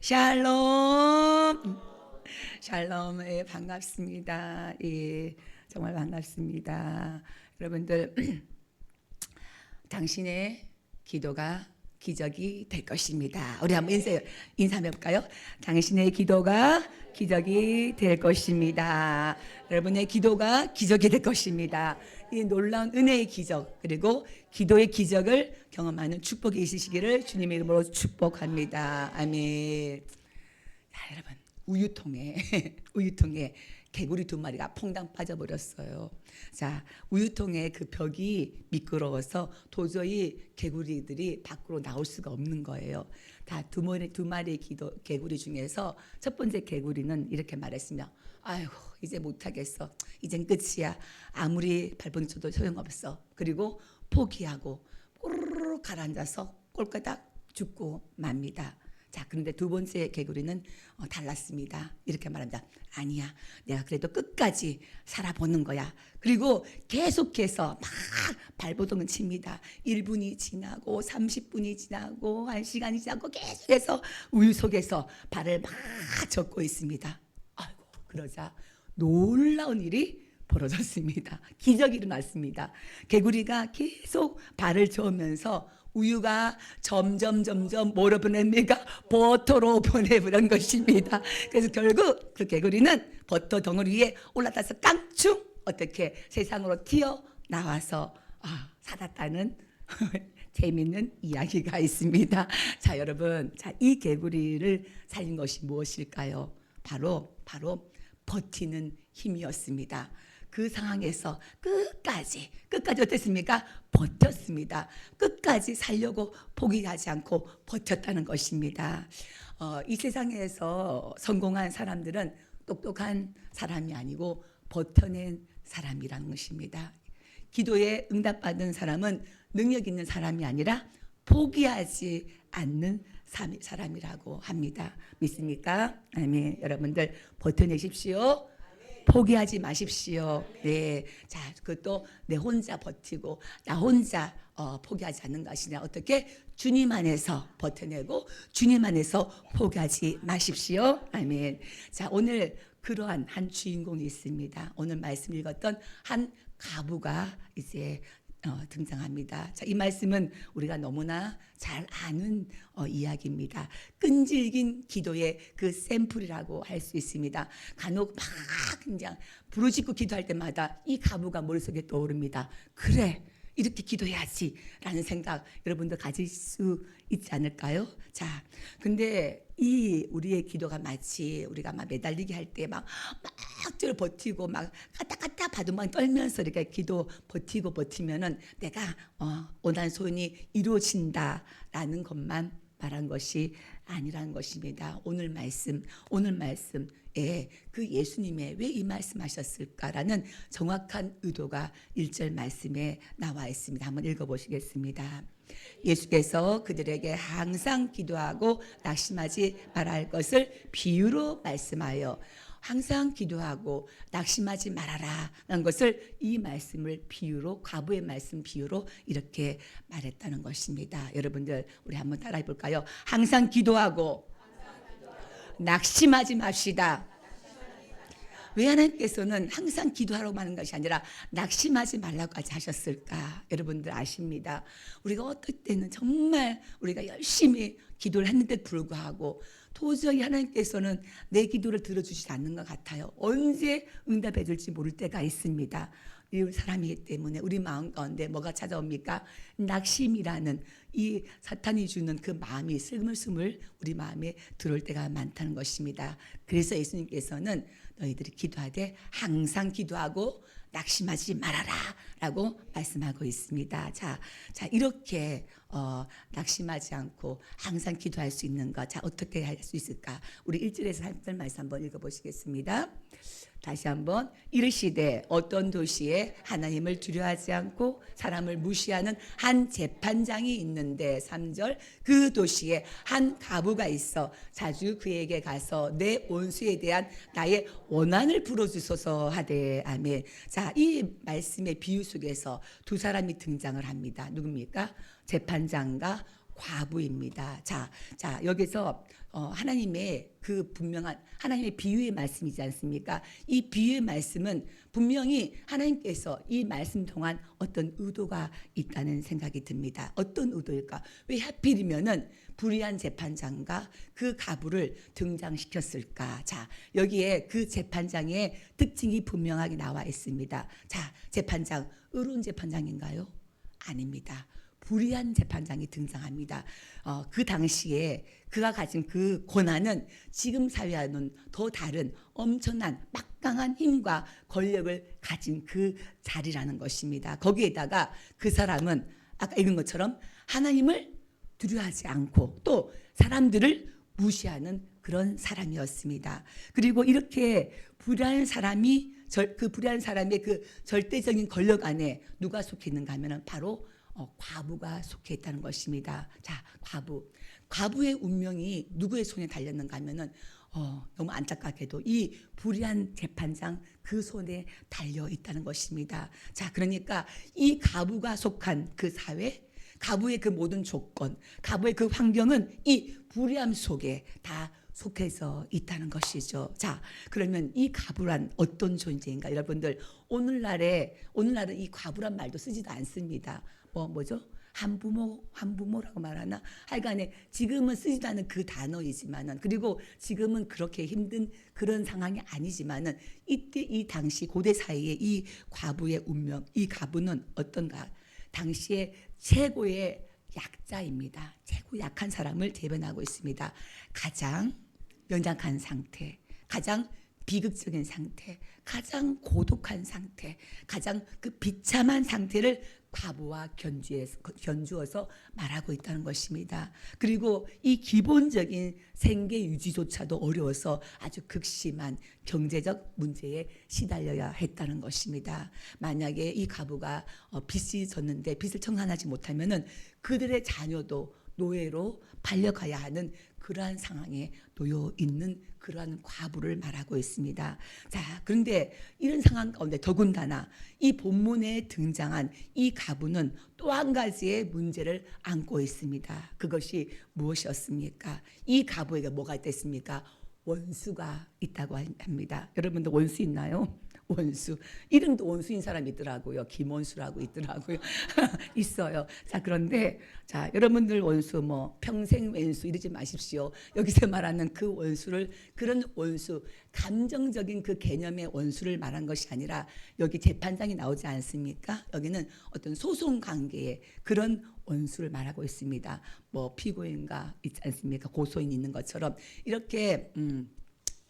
샬롬. 샬롬. 예, 반갑습니다. 예, 정말 반갑습니다. 여러분들, 당신의 기도가 기적이 될 것입니다. 우리 한번 인사 한번 해볼까요? 당신의 기도가 기적이 될 것입니다. 여러분의 기도가 기적이 될 것입니다. 이 놀라운 은혜의 기적, 그리고 기도의 기적을 경험하는 축복이 있으시기를 주님의 이름으로 축복합니다. 아멘. 자, 여러분, 우유통에 개구리 2마리가 퐁당 빠져버렸어요. 자, 우유통의 그 벽이 미끄러워서 도저히 개구리들이 밖으로 나올 수가 없는 거예요. 다 두 마리의 개구리 중에서 첫 번째 개구리는 이렇게 말했으며, 아이고, 이제 못하겠어. 이젠 끝이야. 아무리 발버둥쳐도 소용없어. 그리고 포기하고 꼬르르 가라앉아서 꼴까닥 죽고 맙니다. 자, 그런데 두 번째 개구리는 달랐습니다. 이렇게 말합니다. 아니야, 내가 그래도 끝까지 살아보는 거야. 그리고 계속해서 막 발버둥을 칩니다. 1분이 지나고 30분이 지나고 1시간이 지나고 계속해서 우유 속에서 발을 막 젓고 있습니다. 아이고, 그러자 놀라운 일이 벌어졌습니다. 기적이 일어났습니다. 개구리가 계속 발을 저으면서 우유가 점점 뭐로 변합니까? 버터로 변해버린 것입니다. 그래서 결국 그 개구리는 버터 덩어리 위에 올라타서 깡충 어떻게 세상으로 튀어나와서 살았다는 재미있는 이야기가 있습니다. 자, 여러분, 자, 이 개구리를 살린 것이 무엇일까요? 바로 버티는 힘이었습니다. 그 상황에서 끝까지 어땠습니까? 버텼습니다. 끝까지 살려고 포기하지 않고 버텼다는 것입니다. 이 세상에서 성공한 사람들은 똑똑한 사람이 아니고 버텨낸 사람이라는 것입니다. 기도에 응답받은 사람은 능력 있는 사람이 아니라 포기하지 않는 사람이라고 합니다. 믿습니까? 아멘. 여러분들 버텨내십시오. 포기하지 마십시오. 네, 자, 그것도 내 혼자 버티고 나 혼자 포기하지 않는 것이냐. 어떻게? 주님 안에서 버텨내고 주님 안에서 포기하지 마십시오. 아멘. 자, 오늘 그러한 한 주인공이 있습니다. 오늘 말씀 읽었던 한 가부가 이제 등장합니다. 자, 이 말씀은 우리가 너무나 잘 아는 이야기입니다. 끈질긴 기도의 그 샘플이라고 할 수 있습니다. 간혹 막 그냥 부르짖고 기도할 때마다 이 가부가 머릿속에 떠오릅니다. 그래, 이렇게 기도해야지 라는 생각 여러분들 가질 수 있지 않을까요? 자, 근데 이 우리의 기도가 마치 우리가 막 매달리기 할 때 막 버티고 막 까딱까딱 바둑만 떨면서 이렇게 기도 버티면은 내가 원하는 소원이 이루어진다라는 것만 말한 것이 아니라는 것입니다. 오늘 말씀에 그 예수님의 왜 이 말씀하셨을까라는 정확한 의도가 1절 말씀에 나와 있습니다. 한번 읽어보시겠습니다. 예수께서 그들에게 항상 기도하고 낙심하지 말아야 할 것을 비유로 말씀하여, 항상 기도하고 낙심하지 말아라 라는 것을 이 말씀을 비유로, 과부의 말씀 비유로 이렇게 말했다는 것입니다. 여러분들 우리 한번 따라해 볼까요? 항상 기도하고 낙심하지 맙시다. 왜 하나님께서는 항상 기도하라고 하는 것이 아니라 낙심하지 말라고까지 하셨을까? 여러분들 아십니다. 우리가 어떨 때는 정말 우리가 열심히 기도를 했는데도 불구하고 도저히 하나님께서는 내 기도를 들어주시지 않는 것 같아요. 언제 응답해 줄지 모를 때가 있습니다. 우리 사람이기 때문에 우리 마음 가운데 뭐가 찾아옵니까? 낙심이라는 이 사탄이 주는 그 마음이 스물스물 우리 마음에 들어올 때가 많다는 것입니다. 그래서 예수님께서는 너희들이 기도하되 항상 기도하고 낙심하지 말아라 라고 말씀하고 있습니다. 자, 이렇게 낙심하지 않고 항상 기도할 수 있는 것, 자, 어떻게 할 수 있을까? 우리 1절에서 3절 말씀 한번 읽어보시겠습니다. 다시 한번, 이르시되 어떤 도시에 하나님을 두려워하지 않고 사람을 무시하는 한 재판장이 있는데, 3절, 그 도시에 한 가부가 있어 자주 그에게 가서 내 원수에 대한 나의 원한을 풀어주소서 하되. 아멘. 자, 이 말씀의 비유 속에서 두 사람이 등장을 합니다. 누굽니까? 재판장과 과부입니다. 자 여기서 하나님의 그 분명한 하나님의 비유의 말씀이지 않습니까? 이 비유의 말씀은 분명히 하나님께서 이 말씀 동안 어떤 의도가 있다는 생각이 듭니다. 어떤 의도일까? 왜 하필이면은 불의한 재판장과 그 과부를 등장시켰을까? 자, 여기에 그 재판장의 특징이 분명하게 나와 있습니다. 자, 재판장, 의로운 재판장인가요? 아닙니다. 불의한 재판장이 등장합니다. 그 당시에 그가 가진 그 권한은 지금 사회와는 더 다른 엄청난 막강한 힘과 권력을 가진 그 자리라는 것입니다. 거기에다가 그 사람은 아까 읽은 것처럼 하나님을 두려워하지 않고 또 사람들을 무시하는 그런 사람이었습니다. 그리고 이렇게 불의한 사람이 그 불의한 사람의 그 절대적인 권력 안에 누가 속해 있는가 하면은 바로 과부가 속해 있다는 것입니다. 자, 과부의 운명이 누구의 손에 달렸는가 하면은 너무 안타깝게도 이 불의한 재판장 그 손에 달려 있다는 것입니다. 자, 그러니까 이 과부가 속한 그 사회, 과부의 그 모든 조건, 과부의 그 환경은 이 불의함 속에 다 속해서 있다는 것이죠. 자, 그러면 이 과부란 어떤 존재인가? 여러분들 오늘날은 이 과부란 말도 쓰지도 않습니다. 뭐죠? 한부모라고 말하나? 하여간에 지금은 쓰지도 않은 그 단어이지만은 그리고 지금은 그렇게 힘든 그런 상황이 아니지만은 이때 이 당시 고대 사이에 이 과부의 운명, 이 과부는 어떤가? 당시에 최고의 약자입니다. 최고 약한 사람을 대변하고 있습니다. 가장 연약한 상태, 가장 비극적인 상태, 가장 고독한 상태, 가장 그 비참한 상태를 과부와 견주어서 말하고 있다는 것입니다. 그리고 이 기본적인 생계 유지조차도 어려워서 아주 극심한 경제적 문제에 시달려야 했다는 것입니다. 만약에 이 과부가 빚이 졌는데 빚을 청산하지 못하면은 그들의 자녀도 노예로 팔려가야 하는 그러한 상황에 놓여 있는 그러한 과부를 말하고 있습니다. 자, 그런데 이런 상황 가운데 더군다나 이 본문에 등장한 이 과부는 또 한 가지의 문제를 안고 있습니다. 그것이 무엇이었습니까? 이 과부에게 뭐가 있겠습니까? 원수가 있다고 합니다. 여러분들 원수 있나요? 원수. 이름도 원수인 사람이 있더라고요. 김원수라고 있더라고요. 있어요. 자, 그런데 자, 여러분들 원수 평생 왼수 이러지 마십시오. 여기서 말하는 그 원수를 그런 원수, 감정적인 그 개념의 원수를 말한 것이 아니라 여기 재판장이 나오지 않습니까? 여기는 어떤 소송 관계의 그런 원수를 말하고 있습니다. 피고인과 있지 않습니까? 고소인이 있는 것처럼 이렇게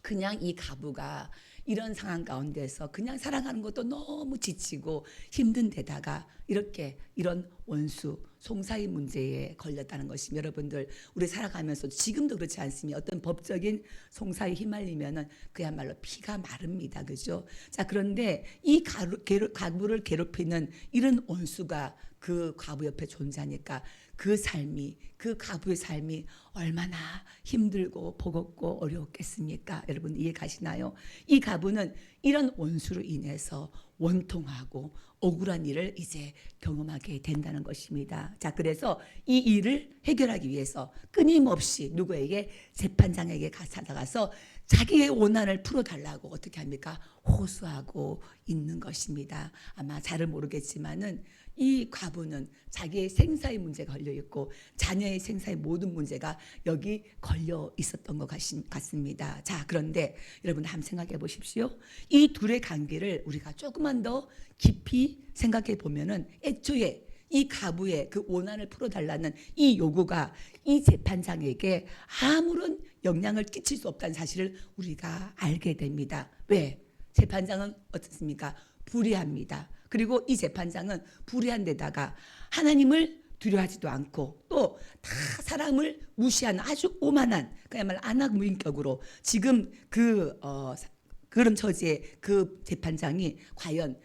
그냥 이 과부가 이런 상황 가운데서 그냥 살아가는 것도 너무 지치고 힘든 데다가 이런 원수, 송사의 문제에 걸렸다는 것이 여러분들 우리 살아가면서 지금도 그렇지 않습니까? 어떤 법적인 송사에 휘말리면은 그야말로 피가 마릅니다. 그죠? 자, 그런데 이 과부를 괴롭히는 이런 원수가 그 과부 옆에 존재하니까 그 과부의 삶이 얼마나 힘들고 버겁고 어려웠겠습니까? 여러분 이해 가시나요? 이 과부는 이런 원수로 인해서 원통하고 억울한 일을 이제 경험하게 된다는 것입니다. 자, 그래서 이 일을 해결하기 위해서 끊임없이 누구에게 재판장에게 찾아가서 자기의 원한을 풀어달라고 어떻게 합니까? 호소하고 있는 것입니다. 아마 잘은 모르겠지만은 이 과부는 자기의 생사의 문제가 걸려 있고 자녀의 생사의 모든 문제가 여기 걸려 있었던 것 같습니다. 자, 그런데 여러분 한번 생각해 보십시오. 이 둘의 관계를 우리가 조금만 더 깊이 생각해 보면은 애초에 이 과부의 그 원한을 풀어달라는 이 요구가 이 재판장에게 아무런 영향을 끼칠 수 없다는 사실을 우리가 알게 됩니다. 왜? 재판장은 어떻습니까? 불의합니다. 그리고 이 재판장은 불의한 데다가 하나님을 두려워하지도 않고 또 다 사람을 무시하는 아주 오만한 그야말로 안악무인격으로 지금 그런 처지의 그 재판장이 과연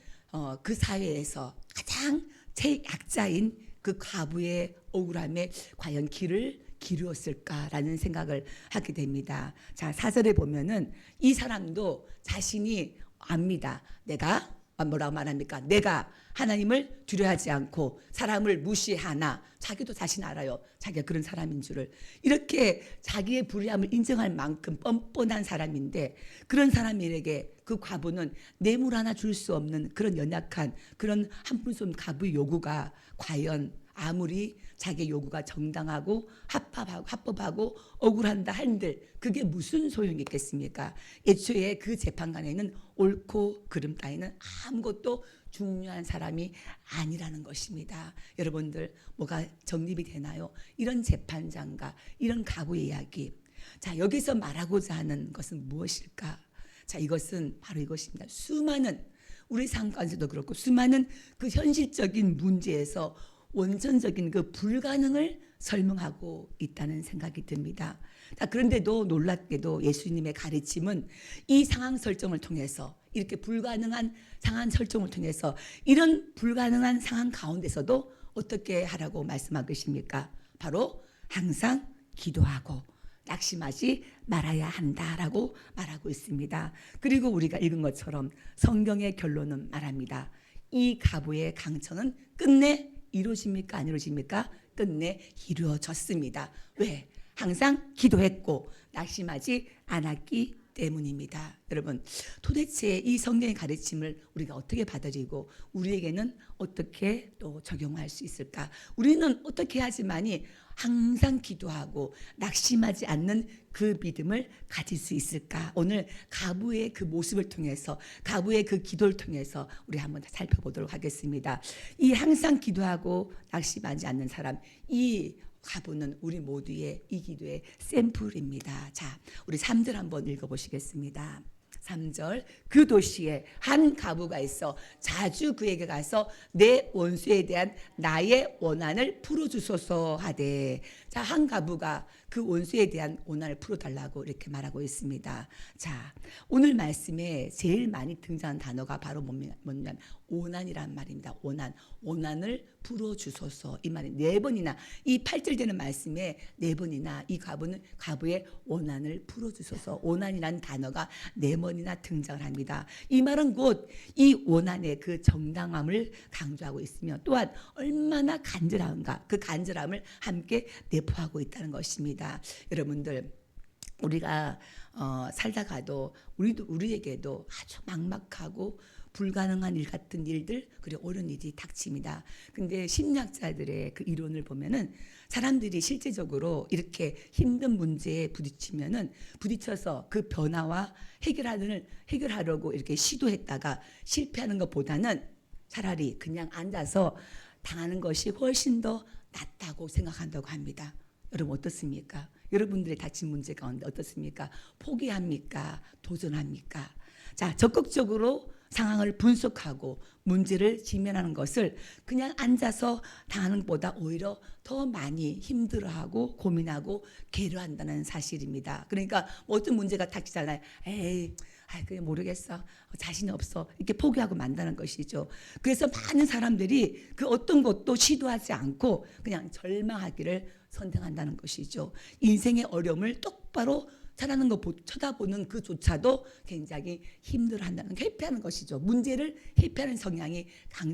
그 사회에서 가장 제약자인 그 과부의 억울함에 과연 길을 기루었을까라는 생각을 하게 됩니다. 자, 4절에 보면은 이 사람도 자신이 압니다. 내가 뭐라고 말합니까? 내가 하나님을 두려워하지 않고 사람을 무시하나 자기도 자신 알아요. 자기가 그런 사람인 줄을. 이렇게 자기의 불의함을 인정할 만큼 뻔뻔한 사람인데 그런 사람에게 그 과부는 뇌물 하나 줄 수 없는 그런 연약한 그런 한푼 쏜 과부의 요구가 과연 아무리 자기의 요구가 정당하고 합법하고 억울한다 한들 그게 무슨 소용이 있겠습니까? 애초에 그 재판관에는 옳고 그름 따위는 아무것도 중요한 사람이 아니라는 것입니다. 여러분들 뭐가 정립이 되나요? 이런 재판장과 이런 과부의 이야기. 자, 여기서 말하고자 하는 것은 무엇일까? 자, 이것은 바로 이것입니다. 수많은 우리 삶 가운데도 그렇고 수많은 그 현실적인 문제에서 원천적인 그 불가능을 설명하고 있다는 생각이 듭니다. 그런데도 놀랍게도 예수님의 가르침은 이 상황 설정을 통해서 이렇게 불가능한 상황 설정을 통해서 이런 불가능한 상황 가운데서도 어떻게 하라고 말씀하고 계십니까? 바로 항상 기도하고 낙심하지 말아야 한다라고 말하고 있습니다. 그리고 우리가 읽은 것처럼 성경의 결론은 말합니다. 이 과부의 강청은 끝내 이루어집니까? 안 이루어집니까? 끝내 이루어졌습니다. 왜? 항상 기도했고 낙심하지 않았기 때문입니다. 여러분, 도대체 이 성경의 가르침을 우리가 어떻게 받아들이고 우리에게는 어떻게 또 적용할 수 있을까? 우리는 어떻게 하지만이 항상 기도하고 낙심하지 않는 그 믿음을 가질 수 있을까? 오늘 과부의 그 모습을 통해서 과부의 그 기도를 통해서 우리 한번 살펴보도록 하겠습니다. 이 항상 기도하고 낙심하지 않는 사람, 이 과부는 우리 모두의 이 기도의 샘플입니다. 자, 우리 3절 한번 읽어보시겠습니다. 3절, 그 도시에 한 과부가 있어 자주 그에게 가서 내 원수에 대한 나의 원한을 풀어주소서 하되. 자, 한 과부가 그 원수에 대한 원한을 풀어달라고 이렇게 말하고 있습니다. 자, 오늘 말씀에 제일 많이 등장한 단어가 바로 뭐냐면 원한이란 말입니다. 원한을 풀어주소서. 이 말이 4번이나 이 8절 되는 말씀에 4번이나 이 과부의 원한을 풀어주소서. 원한이라는 단어가 4번이나 등장을 합니다. 이 말은 곧 이 원한의 그 정당함을 강조하고 있으며 또한 얼마나 간절한가 그 간절함을 함께 내포하고 있다는 것입니다. 여러분들 우리가 살다가도 우리에게도 아주 막막하고 불가능한 일 같은 일들 그리고 어려운 일이 닥칩니다. 근데 심리학자들의 그 이론을 보면은 사람들이 실제적으로 이렇게 힘든 문제에 부딪혀서 그 변화와 해결하려고 이렇게 시도했다가 실패하는 것보다는 차라리 그냥 앉아서 당하는 것이 훨씬 더 낫다고 생각한다고 합니다. 여러분 어떻습니까? 여러분들의 닥친 문제 가운데 어떻습니까? 포기합니까? 도전합니까? 자, 적극적으로 상황을 분석하고 문제를 직면하는 것을 그냥 앉아서 당하는 것보다 오히려 더 많이 힘들어하고 고민하고 계류한다는 사실입니다. 그러니까 어떤 문제가 닥치잖아요. 그게 모르겠어. 자신이 없어. 이렇게 포기하고 만다는 것이죠. 그래서 많은 사람들이 그 어떤 것도 시도하지 않고 그냥 절망하기를 선택한다는 것이죠. 인생의 어려움을 똑바로 살아가는 거 쳐다보는 그조차도 굉장히 힘들어한다는 회피하는 것이죠. 문제를 회피하는 성향이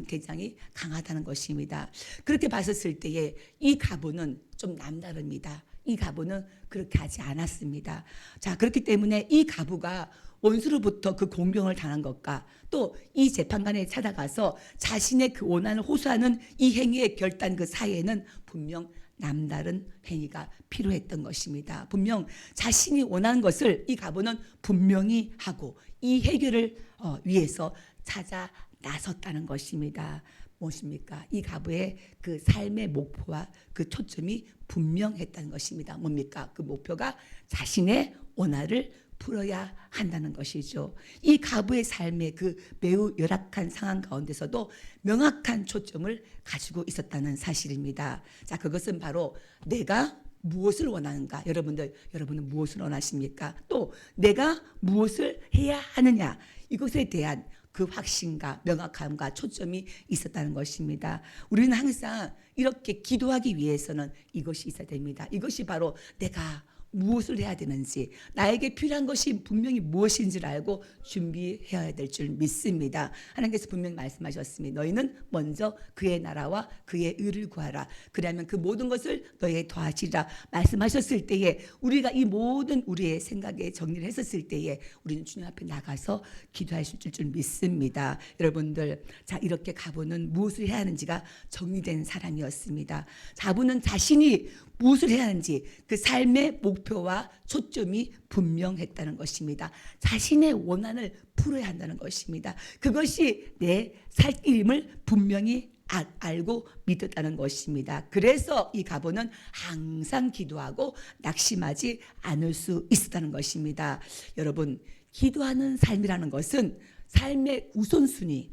굉장히 강하다는 것입니다. 그렇게 봤었을 때에 이 과부는 좀 남다릅니다. 이 과부는 그렇게 하지 않았습니다. 자, 그렇기 때문에 이 과부가 원수로부터 그 공경을 당한 것과 또 이 재판관에 찾아가서 자신의 그 원한을 호소하는 이 행위의 결단 그 사이에는 분명 남다른 행위가 필요했던 것입니다. 분명 자신이 원하는 것을 이 과부는 분명히 하고 이 해결을 위해서 찾아 나섰다는 것입니다. 무엇입니까? 이 과부의 그 삶의 목표와 그 초점이 분명했다는 것입니다. 뭡니까? 그 목표가 자신의 원한을 풀어야 한다는 것이죠. 이 과부의 삶의 그 매우 열악한 상황 가운데서도 명확한 초점을 가지고 있었다는 사실입니다. 자, 그것은 바로 내가 무엇을 원하는가? 여러분은 무엇을 원하십니까? 또 내가 무엇을 해야 하느냐? 이것에 대한 그 확신과 명확함과 초점이 있었다는 것입니다. 우리는 항상 이렇게 기도하기 위해서는 이것이 있어야 됩니다. 이것이 바로 내가 무엇을 해야 되는지, 나에게 필요한 것이 분명히 무엇인지를 알고 준비해야 될 줄 믿습니다. 하나님께서 분명히 말씀하셨습니다. 너희는 먼저 그의 나라와 그의 의를 구하라. 그러면 그 모든 것을 너희에게 더하시리라 말씀하셨을 때에, 우리가 이 모든 우리의 생각에 정리를 했었을 때에 우리는 주님 앞에 나가서 기도하실 줄 믿습니다. 여러분들, 자, 이렇게 가보는 무엇을 해야 하는지가 정리된 사람이었습니다. 자부는 자신이 무엇을 해야 하는지 그 삶의 목표와 초점이 분명했다는 것입니다. 자신의 원한을 풀어야 한다는 것입니다. 그것이 내 살 길임을 분명히 알고 믿었다는 것입니다. 그래서 이 가보는 항상 기도하고 낙심하지 않을 수 있었다는 것입니다. 여러분, 기도하는 삶이라는 것은 삶의 우선순위,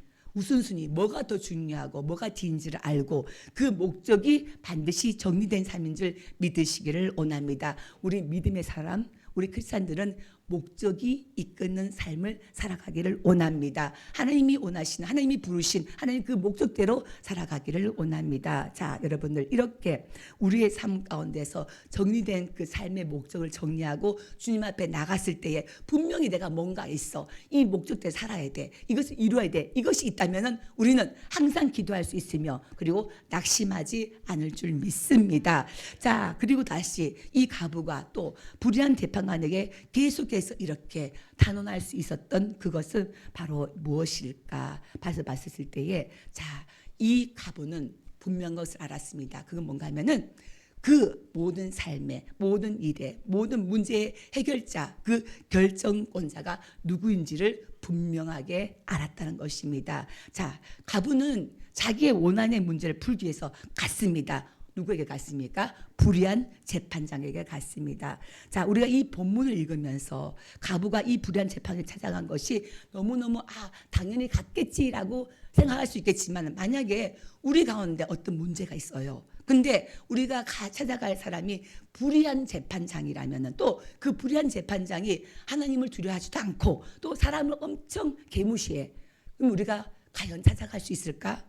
뭐가 더 중요하고 뭐가 뒤인지를 알고 그 목적이 반드시 정리된 삶인 줄 믿으시기를 원합니다. 우리 믿음의 사람, 우리 크리스찬들은 목적이 이끄는 삶을 살아가기를 원합니다. 하나님이 원하시는, 하나님이 부르신 하나님 그 목적대로 살아가기를 원합니다. 자, 여러분들, 이렇게 우리의 삶 가운데서 정리된 그 삶의 목적을 정리하고 주님 앞에 나갔을 때에 분명히 내가 뭔가 있어, 이 목적대로 살아야 돼, 이것을 이루어야 돼, 이것이 있다면은 우리는 항상 기도할 수 있으며 그리고 낙심하지 않을 줄 믿습니다. 자, 그리고 다시 이 가부가 또 불의한 재판관에게 계속해서 이렇게 탄원할 수 있었던 그것은 바로 무엇일까 봤을 때에, 자, 이 가부는 분명한 것을 알았습니다. 그건 뭔가 하면은 그 모든 삶의 모든 일의 모든 문제의 해결자, 그 결정권자가 누구인지를 분명하게 알았다는 것입니다. 자, 가부는 자기의 원한의 문제를 풀기 위해서 갔습니다. 누구에게 갔습니까? 불의한 재판장에게 갔습니다. 자, 우리가 이 본문을 읽으면서 가부가 이 불의한 재판을 찾아간 것이 너무너무 당연히 갔겠지라고 생각할 수 있겠지만, 만약에 우리 가운데 어떤 문제가 있어요. 근데 우리가 찾아갈 사람이 불의한 재판장이라면, 또 그 불의한 재판장이 하나님을 두려워하지도 않고 또 사람을 엄청 개무시해. 그럼 우리가 과연 찾아갈 수 있을까?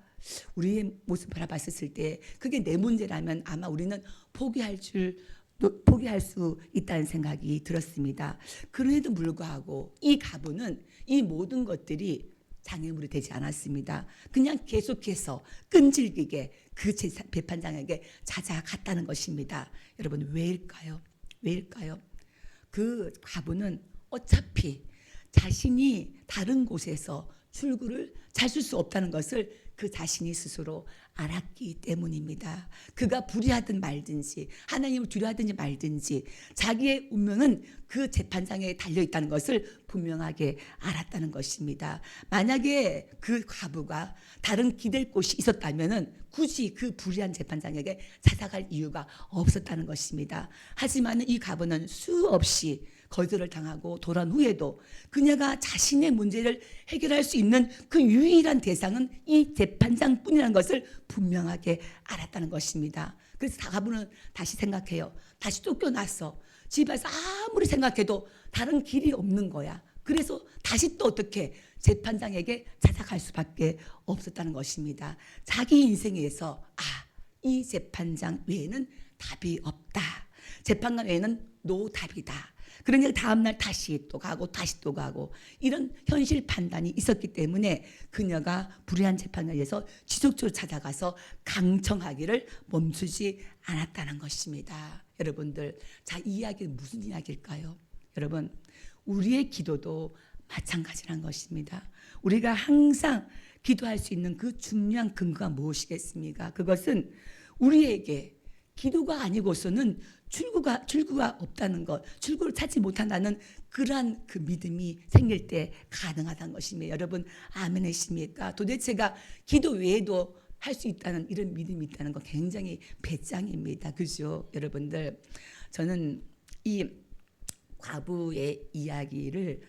우리의 모습을 바라봤을 때 그게 내 문제라면 아마 우리는 포기할 수 있다는 생각이 들었습니다. 그럼에도 불구하고 이 가부는 이 모든 것들이 장애물이 되지 않았습니다. 그냥 계속해서 끈질기게 그 재판장에게 찾아갔다는 것입니다. 여러분, 왜일까요? 그 가부는 어차피 자신이 다른 곳에서 출구를 찾을 수 없다는 것을 그 자신이 스스로 알았기 때문입니다. 그가 불의하든 말든지 하나님을 두려워하든지 말든지 자기의 운명은 그 재판장에 달려있다는 것을 분명하게 알았다는 것입니다. 만약에 그 가부가 다른 기댈 곳이 있었다면 굳이 그 불의한 재판장에게 찾아갈 이유가 없었다는 것입니다. 하지만 이 가부는 수없이 거절을 당하고 돌아온 후에도 그녀가 자신의 문제를 해결할 수 있는 그 유일한 대상은 이 재판장뿐이라는 것을 분명하게 알았다는 것입니다. 그래서 가부는 다시 생각해요. 다시 쫓겨났어. 집에서 아무리 생각해도 다른 길이 없는 거야. 그래서 다시 또 어떻게 재판장에게 찾아갈 수밖에 없었다는 것입니다. 자기 인생에서 이 재판장 외에는 답이 없다. 재판관 외에는 노답이다. 그러니까 다음날 다시 또 가고 이런 현실 판단이 있었기 때문에 그녀가 불의한 재판에 의해서 지속적으로 찾아가서 강청하기를 멈추지 않았다는 것입니다. 여러분들, 자, 이 이야기는 무슨 이야기일까요? 여러분, 우리의 기도도 마찬가지란 것입니다. 우리가 항상 기도할 수 있는 그 중요한 근거가 무엇이겠습니까? 그것은 우리에게 기도가 아니고서는 출구가 없다는 것, 출구를 찾지 못한다는 그러한 그 믿음이 생길 때 가능하다는 것입니다. 여러분, 아멘이십니까? 도대체가 기도 외에도 할 수 있다는 이런 믿음이 있다는 거 굉장히 배짱입니다. 그죠? 여러분들, 저는 이 과부의 이야기를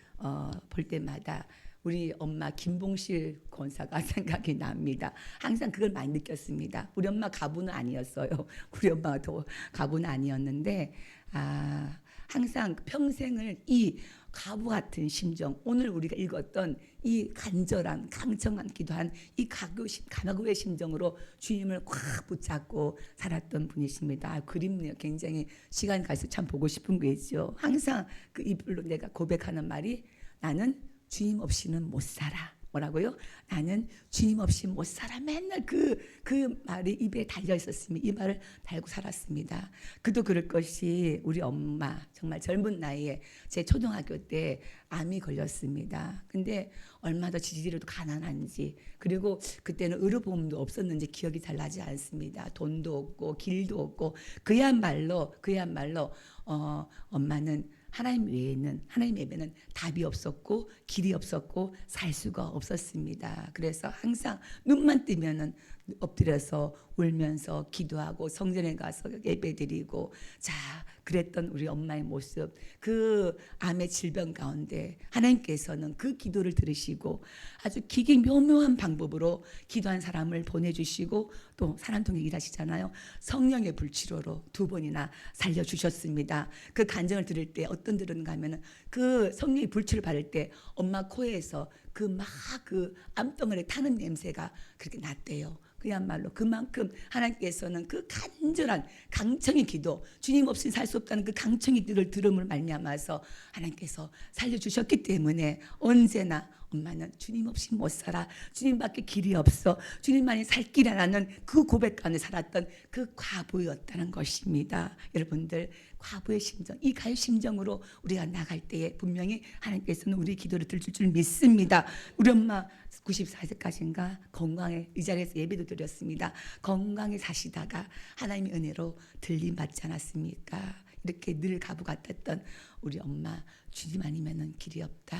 볼 때마다 우리 엄마 김봉실 권사가 생각이 납니다. 항상 그걸 많이 느꼈습니다. 우리 엄마 가부는 아니었어요. 우리 엄마가 더 가부는 아니었는데 항상 평생을 이 가부 같은 심정, 오늘 우리가 읽었던 이 간절한 강청한 기도한 이 가구의 심정으로 주님을 꽉 붙잡고 살았던 분이십니다. 그립네요. 굉장히 시간 가서 참 보고 싶은 거죠. 항상 그 입으로 내가 고백하는 말이 나는 주님 없이는 못 살아. 뭐라고요? 나는 주님 없이 못 살아. 맨날 그 말이 입에 달려 있었으면 이 말을 달고 살았습니다. 그도 그럴 것이 우리 엄마 정말 젊은 나이에 제 초등학교 때 암이 걸렸습니다. 근데 얼마나 지지리도 가난한지, 그리고 그때는 의료보험도 없었는지 기억이 잘 나지 않습니다. 돈도 없고 길도 없고 그야말로 엄마는 하나님 외에는 답이 없었고 길이 없었고 살 수가 없었습니다. 그래서 항상 눈만 뜨면은 엎드려서 울면서 기도하고 성전에 가서 예배드리고, 자, 그랬던 우리 엄마의 모습, 그 암의 질병 가운데 하나님께서는 그 기도를 들으시고 아주 묘묘한 방법으로 기도한 사람을 보내주시고, 또 사람 통해 일하시잖아요. 성령의 불치료로 2번이나 살려주셨습니다. 그 간증을 들을 때 어떤 들은가 하면은 그 성령의 불치를 받을 때 엄마 코에서 그 암덩어리 타는 냄새가 그렇게 났대요. 그야말로 그만큼 하나님께서는 그 간절한 강청의 기도, 주님 없이 살 수 없다는 그 강청의 기도를 들음을 말미암아서 하나님께서 살려주셨기 때문에 언제나 엄마는 주님 없이 못 살아, 주님밖에 길이 없어, 주님만이 살 길이라는 그 고백 가운데 살았던 그 과부였다는 것입니다. 여러분들, 과부의 심정, 이 가요 심정으로 우리가 나갈 때에 분명히 하나님께서는 우리 기도를 들을 줄 믿습니다. 우리 엄마 94세까지인가 건강에 이 자리에서 예배도 드렸습니다. 건강에 사시다가 하나님의 은혜로 들림 받지 않았습니까? 이렇게 늘 가부 같았던 우리 엄마, 주님 아니면은 길이 없다,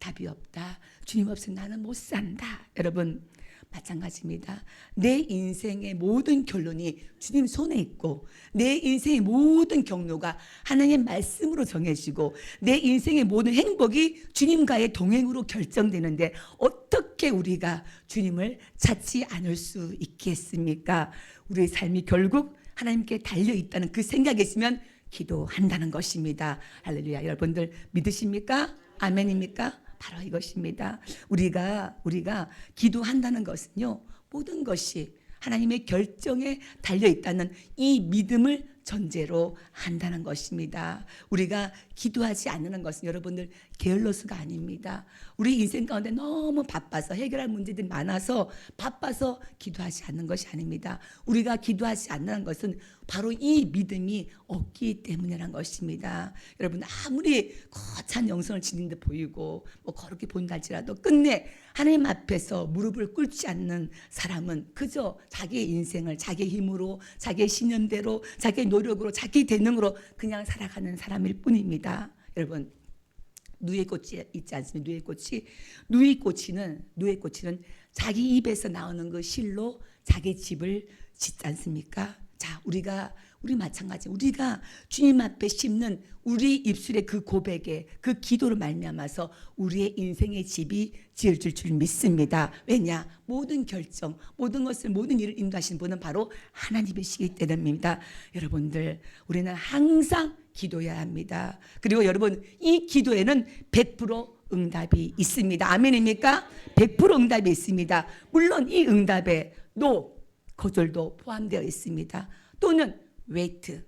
답이 없다, 주님 없으면 나는 못 산다. 여러분, 마찬가지입니다. 내 인생의 모든 결론이 주님 손에 있고, 내 인생의 모든 경로가 하나님의 말씀으로 정해지고, 내 인생의 모든 행복이 주님과의 동행으로 결정되는데 어떻게 우리가 주님을 찾지 않을 수 있겠습니까? 우리의 삶이 결국 하나님께 달려있다는 그 생각이 있으면 기도한다는 것입니다. 할렐루야. 여러분들 믿으십니까? 아멘입니까? 바로 이것입니다. 우리가 기도한다는 것은요, 모든 것이 하나님의 결정에 달려있다는 이 믿음을 전제로 한다는 것입니다. 우리가 기도하지 않는 것은 여러분들 게을러서가 아닙니다. 우리 인생 가운데 너무 바빠서 해결할 문제들이 많아서 바빠서 기도하지 않는 것이 아닙니다. 우리가 기도하지 않는 것은 바로 이 믿음이 없기 때문이라는 것입니다. 여러분, 아무리 거창한 영성을 지닌 듯 보이고 거룩히 본다 할지라도 끝내 하나님 앞에서 무릎을 꿇지 않는 사람은 그저 자기의 인생을 자기의 힘으로, 자기의 신념대로, 자기의 노력으로, 자기 재능으로 그냥 살아가는 사람일 뿐입니다. 여러분, 누에꽃이 있지 않습니까? 누에꽃이는 자기 입에서 나오는 그 실로 자기 집을 짓지 않습니까? 자, 우리 마찬가지, 우리가 주님 앞에 심는 우리 입술의 그 고백에 그 기도를 말미암아서 우리의 인생의 집이 지어질 줄 믿습니다. 왜냐? 모든 결정, 모든 일을 인도하시는 분은 바로 하나님이시기 때문입니다. 여러분들, 우리는 항상 기도해야 합니다. 그리고 여러분, 이 기도에는 100% 응답이 있습니다. 아멘입니까? 100% 응답이 있습니다. 물론 이 응답에 거절도 포함되어 있습니다. 또는 웨이트,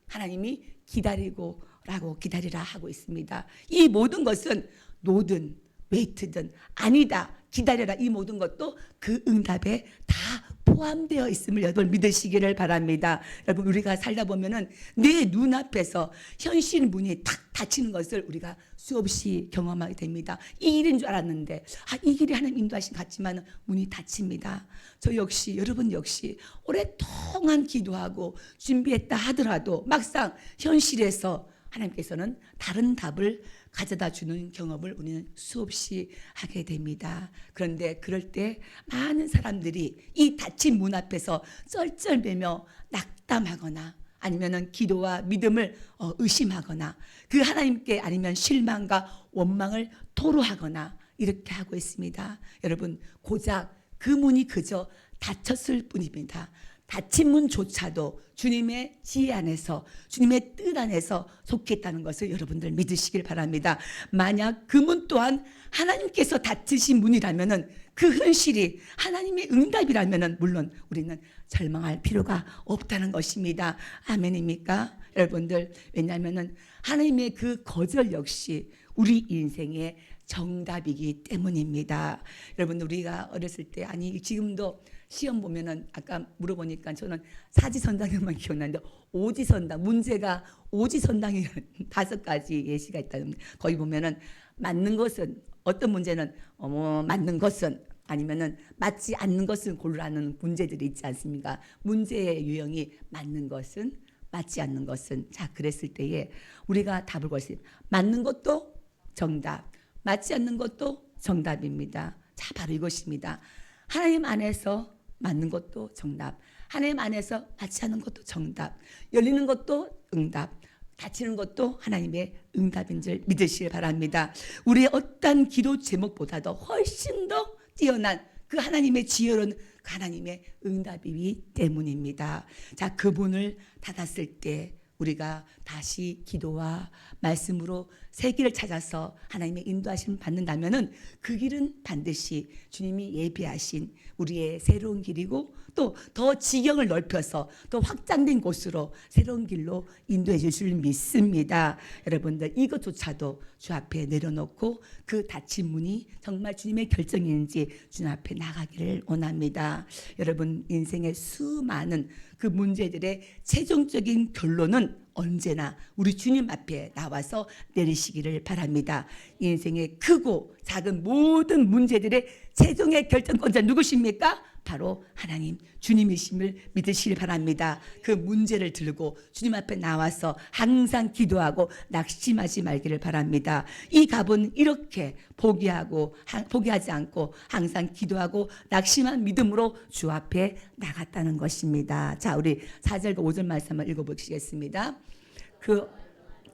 하나님이 기다리라 하고 있습니다. 이 모든 것은 노든 웨이트든 아니다, 기다려라, 이 모든 것도 그 응답에 다 포함되어 있음을 여러분 믿으시기를 바랍니다. 여러분, 우리가 살다 보면은 내 눈앞에서 현실 문이 탁 닫히는 것을 우리가 수없이 경험하게 됩니다. 이 길인 줄 알았는데 이 길이 하나님 인도하신 같지만 문이 닫힙니다. 여러분 역시 오랫동안 기도하고 준비했다 하더라도 막상 현실에서 하나님께서는 다른 답을 가져다 주는 경험을 우리는 수없이 하게 됩니다. 그런데 그럴 때 많은 사람들이 이 닫힌 문 앞에서 쩔쩔매며 낙담하거나 아니면은 기도와 믿음을 의심하거나 그 하나님께 아니면 실망과 원망을 토로하거나 이렇게 하고 있습니다. 여러분, 고작 그 문이 그저 닫혔을 뿐입니다. 닫힌 문조차도 주님의 지혜 안에서 주님의 뜻 안에서 속해 있다는 것을 여러분들 믿으시길 바랍니다. 만약 그 문 또한 하나님께서 닫으신 문이라면은 그 현실이 하나님의 응답이라면은 물론 우리는 절망할 필요가 없다는 것입니다. 아멘입니까? 여러분들, 왜냐하면은 하나님의 그 거절 역시 우리 인생의 정답이기 때문입니다. 여러분, 우리가 어렸을 때, 아니 지금도 시험 보면은 아까 물어보니까 저는 사지선당만 기억나는데 오지선당, 문제가 오지선당이 5가지 예시가 있다는, 거기 보면은 맞는 것은, 어떤 문제는 맞는 것은, 아니면은 맞지 않는 것을 고르라는 문제들이 있지 않습니까? 문제의 유형이 맞는 것은, 맞지 않는 것은. 자, 그랬을 때에 우리가 답을 구했어요. 맞는 것도 정답, 맞지 않는 것도 정답입니다. 자, 바로 이것입니다. 하나님 안에서 맞는 것도 정답, 하나님 안에서 맞지 않는 것도 정답, 열리는 것도 응답, 닫히는 것도 하나님의 응답인 줄 믿으시길 바랍니다. 우리의 어떤 기도 제목보다도 훨씬 더 뛰어난 그 하나님의 지혜로운 그 하나님의 응답이기 때문입니다. 자, 그분을 닫았을 때 우리가 다시 기도와 말씀으로 새 길을 찾아서 하나님의 인도하심을 받는다면은 그 길은 반드시 주님이 예비하신 우리의 새로운 길이고 또 더 지경을 넓혀서 또 확장된 곳으로 새로운 길로 인도해 주실 줄 믿습니다. 여러분들, 이것조차도 주 앞에 내려놓고 그 닫힌 문이 정말 주님의 결정인지 주님 앞에 나가기를 원합니다. 여러분, 인생의 수많은 그 문제들의 최종적인 결론은 언제나 우리 주님 앞에 나와서 내리시기를 바랍니다. 인생의 크고 작은 모든 문제들의 최종의 결정권자 누구십니까? 바로 하나님 주님이심을 믿으시길 바랍니다. 그 문제를 들고 주님 앞에 나와서 항상 기도하고 낙심하지 말기를 바랍니다. 이 갑은 이렇게 포기하지 않고 항상 기도하고 낙심한 믿음으로 주 앞에 나갔다는 것입니다. 자, 우리 4절과 5절 말씀을 읽어보시겠습니다.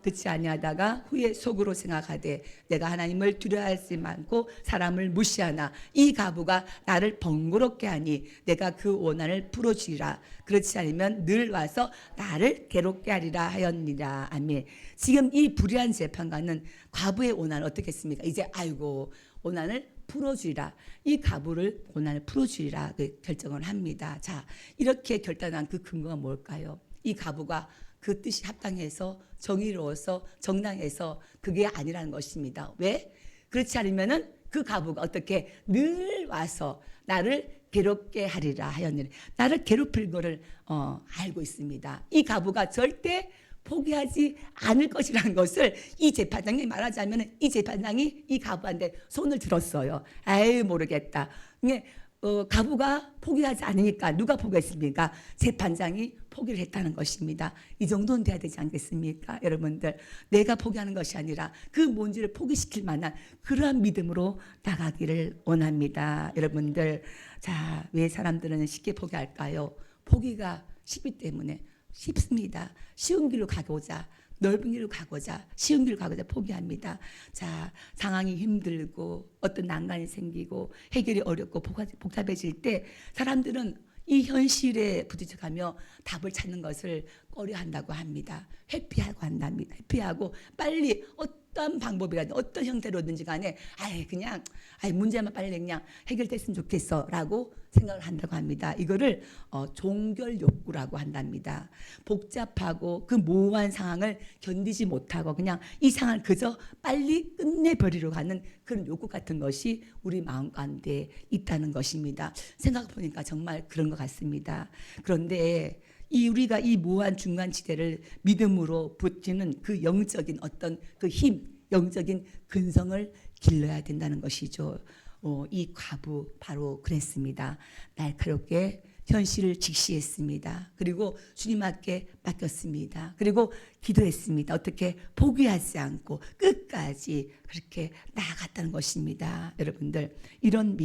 듣지 아니하다가 후에 속으로 생각하되 내가 하나님을 두려워하지 않고 사람을 무시하나 이 가부가 나를 번거롭게 하니 내가 그 원한을 풀어주리라. 그렇지 않으면 늘 와서 나를 괴롭게 하리라 하였느니라. 아멘. 지금 이 불의한 재판관은 과부의 원한을 어떻게 했습니까? 이제 아이고 원한을 풀어주리라. 이 가부를 원한을 풀어주리라 결정을 합니다. 자, 이렇게 결단한 그 근거가 뭘까요? 이 가부가 그 뜻이 합당해서 정의로워서 정당해서 그게 아니라는 것입니다. 왜? 그렇지 않으면은 그 가부가 어떻게 늘 와서 나를 괴롭게 하리라 하였느니, 나를 괴롭힐 거를 알고 있습니다. 이 가부가 절대 포기하지 않을 것이라는 것을 이 재판장이 말하자면 이 재판장이 이 가부한테 손을 들었어요. 아유 모르겠다. 가부가 포기하지 않으니까 누가 포기했습니까? 재판장이 포기를 했다는 것입니다. 이 정도는 돼야 되지 않겠습니까? 여러분들, 내가 포기하는 것이 아니라 그 뭔지를 포기시킬 만한 그러한 믿음으로 나가기를 원합니다. 여러분들, 자, 왜 사람들은 쉽게 포기할까요? 포기가 쉽기 때문에. 쉽습니다. 쉬운 길로 가고자, 넓은 길로 가고자, 쉬운 길로 가고자 포기합니다. 자, 상황이 힘들고 어떤 난관이 생기고 해결이 어렵고 복잡해질 때 사람들은 이 현실에 부딪혀가며 답을 찾는 것을 꺼려한다고 합니다. 회피하고 한답니다. 회피하고 빨리 어떤 방법이라든 어떤 형태로든지 간에 그냥 문제만 빨리 그냥 해결됐으면 좋겠어라고 생각을 한다고 합니다. 이거를 종결 욕구라고 한답니다. 복잡하고 그 모호한 상황을 견디지 못하고 그냥 이 상황을 그저 빨리 끝내버리려고 하는 그런 욕구 같은 것이 우리 마음 가운데 있다는 것입니다. 생각해보니까 정말 그런 것 같습니다. 그런데 우리가 이 모호한 중간지대를 믿음으로 붙이는 그 영적인 어떤 그 힘, 영적인 근성을 길러야 된다는 것이죠. 이 과부 바로 그랬습니다. 날카롭게 현실을 직시했습니다. 그리고 주님 앞에 맡겼습니다. 그리고 기도했습니다. 어떻게 포기하지 않고 끝까지 그렇게 나아갔다는 것입니다. 여러분들, 이러한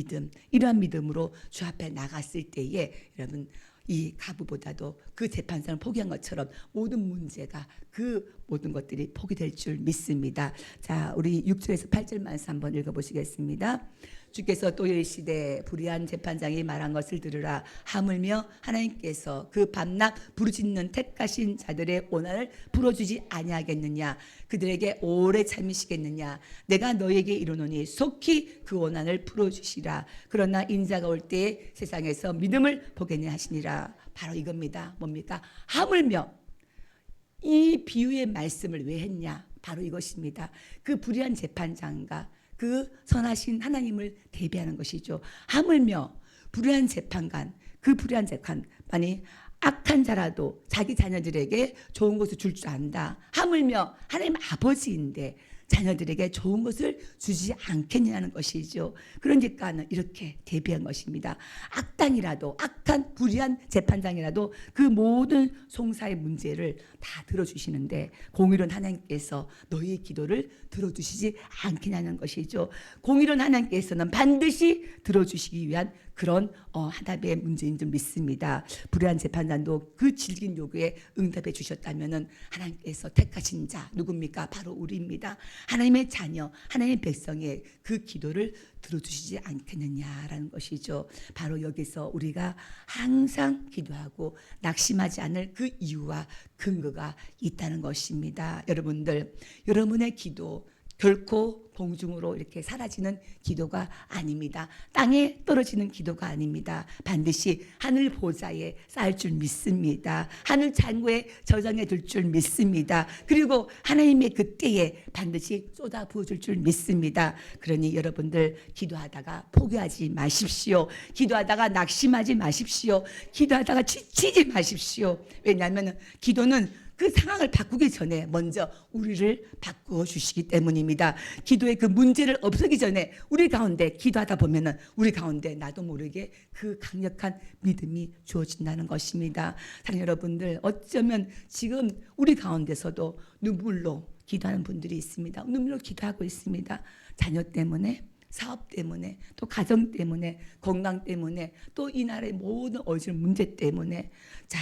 믿음으로 주 앞에 나갔을 때에 여러분 이 가부보다도 그 재판장을 포기한 것처럼 모든 문제가 그 모든 것들이 포기될 줄 믿습니다. 자, 우리 6절에서 8절 말씀 한번 읽어보시겠습니다. 주께서 또 이르시되 불의한 재판장이 말한 것을 들으라. 하물며 하나님께서 그 밤낮 부르짖는 택하신 자들의 원한을 풀어주지 아니하겠느냐. 그들에게 오래 참으시겠느냐. 내가 너에게 이르노니 속히 그 원한을 풀어주시라. 그러나 인자가 올 때에 세상에서 믿음을 보겠냐 하시니라. 바로 이겁니다. 뭡니까? 하물며. 이 비유의 말씀을 왜 했냐? 바로 이것입니다. 그 불의한 재판장과 그 선하신 하나님을 대비하는 것이죠. 하물며 불의한 재판관, 그 불의한 재판관이 악한 자라도 자기 자녀들에게 좋은 것을 줄 줄 안다. 하물며 하나님 아버지인데 자녀들에게 좋은 것을 주지 않겠냐는 것이죠. 그러니까 이렇게 대비한 것입니다. 악당이라도, 악한 불의한 재판장이라도 그 모든 송사의 문제를 다 들어주시는데 공의로운 하나님께서 너희의 기도를 들어주시지 않겠냐는 것이죠. 공의로운 하나님께서는 반드시 들어주시기 위한 그런 하나님의 문제인 줄 믿습니다. 불의한 재판관도 그 질긴 요구에 응답해 주셨다면은 하나님께서 택하신 자 누굽니까? 바로 우리입니다. 하나님의 자녀, 하나님의 백성의 그 기도를 들어주시지 않겠느냐라는 것이죠. 바로 여기서 우리가 항상 기도하고 낙심하지 않을 그 이유와 근거가 있다는 것입니다. 여러분들, 여러분의 기도 결코 공중으로 이렇게 사라지는 기도가 아닙니다. 땅에 떨어지는 기도가 아닙니다. 반드시 하늘 보좌에 쌓일 줄 믿습니다. 하늘 창고에 저장해 둘 줄 믿습니다. 그리고 하나님의 그 때에 반드시 쏟아 부어줄 줄 믿습니다. 그러니 여러분들 기도하다가 포기하지 마십시오. 기도하다가 낙심하지 마십시오. 기도하다가 지치지 마십시오. 왜냐하면 기도는 그 상황을 바꾸기 전에 먼저 우리를 바꾸어 주시기 때문입니다. 기도의 그 문제를 없애기 전에 우리 가운데 기도하다 보면은 우리 가운데 나도 모르게 그 강력한 믿음이 주어진다는 것입니다. 사랑하는 여러분들, 어쩌면 지금 우리 가운데서도 눈물로 기도하는 분들이 있습니다. 눈물로 기도하고 있습니다. 자녀 때문에, 사업 때문에, 또 가정 때문에, 건강 때문에, 또 이 나라의 모든 어지러운 문제 때문에. 자,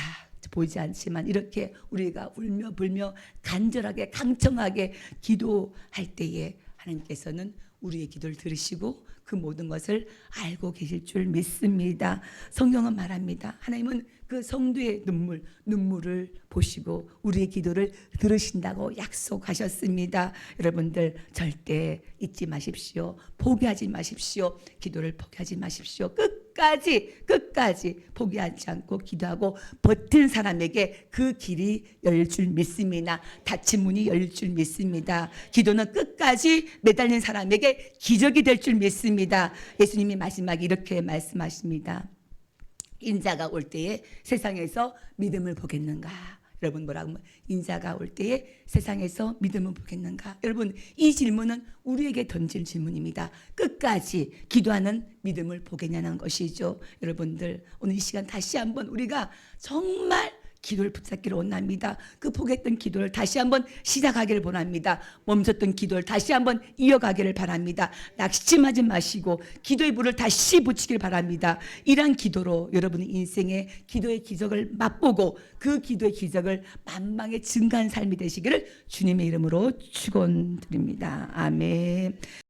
보이지 않지만 이렇게 우리가 울며 불며 간절하게 강청하게 기도할 때에 하나님께서는 우리의 기도를 들으시고 그 모든 것을 알고 계실 줄 믿습니다. 성경은 말합니다. 하나님은 그 성도의 눈물을 보시고 우리의 기도를 들으신다고 약속하셨습니다. 여러분들 절대 잊지 마십시오. 포기하지 마십시오. 기도를 포기하지 마십시오. 끝까지 포기하지 않고 기도하고 버틴 사람에게 그 길이 열릴 줄 믿습니다. 닫힌 문이 열릴 줄 믿습니다. 기도는 끝까지 매달린 사람에게 기적이 될 줄 믿습니다. 예수님이 마지막에 이렇게 말씀하십니다. 인자가 올 때에 세상에서 믿음을 보겠는가? 여러분 뭐라고? 인자가 올 때에 세상에서 믿음을 보겠는가? 여러분 이 질문은 우리에게 던질 질문입니다. 끝까지 기도하는 믿음을 보겠냐는 것이죠. 여러분들 오늘 이 시간 다시 한번 우리가 정말 기도를 붙잡기를 원합니다. 그 포기했던 기도를 다시 한번 시작하기를 원합니다. 멈췄던 기도를 다시 한번 이어가기를 바랍니다. 낙심하지 마시고 기도의 불을 다시 붙이길 바랍니다. 이러한 기도로 여러분의 인생의 기도의 기적을 맛보고 그 기도의 기적을 만방에 증가한 삶이 되시기를 주님의 이름으로 축원드립니다. 아멘.